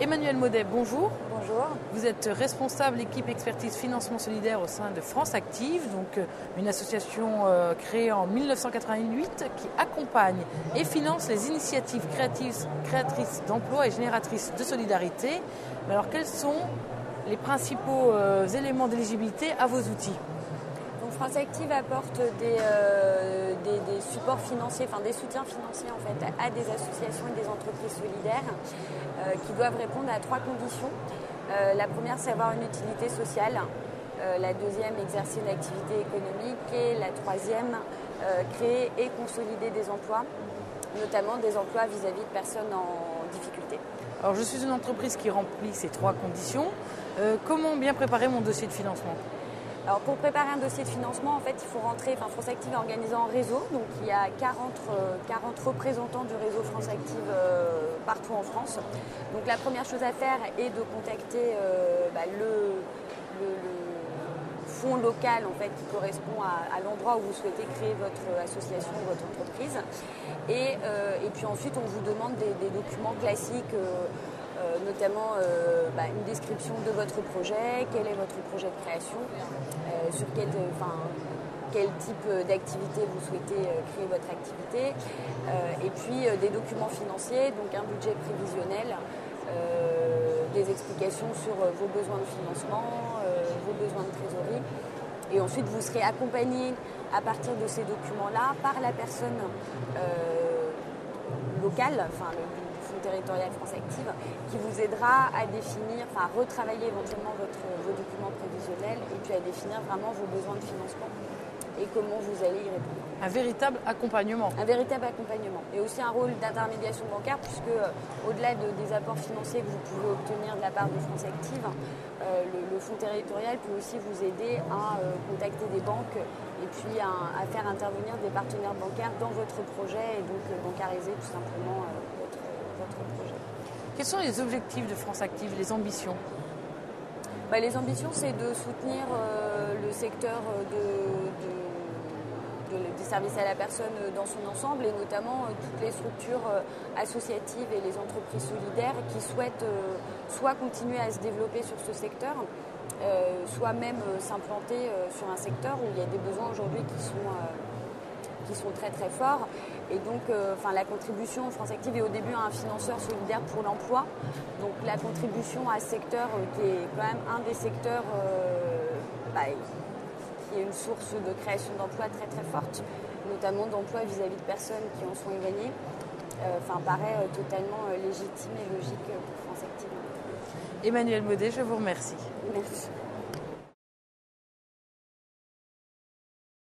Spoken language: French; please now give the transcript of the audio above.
Emmanuelle Maudet, bonjour. Bonjour. Vous êtes responsable équipe expertise financement solidaire au sein de France Active, donc une association créée en 1988 qui accompagne et finance les initiatives créatrices d'emplois et génératrices de solidarité. Alors quels sont les principaux éléments d'éligibilité à vos outils ? Donc France Active apporte des supports financiers, des soutiens financiers en fait, à des associations et des entreprises solidaires qui doivent répondre à 3 conditions. La première, c'est avoir une utilité sociale. La deuxième, exercer une activité économique. Et la troisième, créer et consolider des emplois, notamment des emplois vis-à-vis de personnes en difficulté. Alors je suis une entreprise qui remplit ces 3 conditions. Comment bien préparer mon dossier de financement ? Alors pour préparer un dossier de financement, en fait, il faut rentrer. France Active est organisée en réseau, donc il y a 40 représentants du réseau France Active partout en France. Donc la première chose à faire est de contacter le fonds local en fait, qui correspond à l'endroit où vous souhaitez créer votre association ou votre entreprise. Et puis ensuite, on vous demande des documents classiques. Notamment une description de votre projet, quel est votre projet de création, sur quel type d'activité vous souhaitez créer votre activité, et puis des documents financiers, donc un budget prévisionnel, des explications sur vos besoins de financement, vos besoins de trésorerie. Et ensuite, vous serez accompagné à partir de ces documents-là par la personne locale, territoriale France Active, qui vous aidera à définir, à retravailler éventuellement vos documents prévisionnels et puis à définir vraiment vos besoins de financement et comment vous allez y répondre. Un véritable accompagnement. Un véritable accompagnement. Et aussi un rôle d'intermédiation bancaire puisque au-delà des apports financiers que vous pouvez obtenir de la part de France Active, le fonds territorial peut aussi vous aider à contacter des banques et puis à faire intervenir des partenaires bancaires dans votre projet et donc bancariser tout simplement votre projet. Quels sont les objectifs de France Active, les ambitions ? Les ambitions, c'est de soutenir le secteur des services à la personne dans son ensemble et notamment toutes les structures associatives et les entreprises solidaires qui souhaitent soit continuer à se développer sur ce secteur, soit même s'implanter sur un secteur où il y a des besoins aujourd'hui qui sont très très forts. Et donc la contribution France Active est au début un financeur solidaire pour l'emploi. Donc la contribution à ce secteur qui est quand même un des secteurs qui est une source de création d'emplois très très forte, notamment d'emplois vis-à-vis de personnes qui en sont éloignées, paraît totalement légitime et logique pour France Active. Emmanuelle Maudet, je vous remercie. Merci.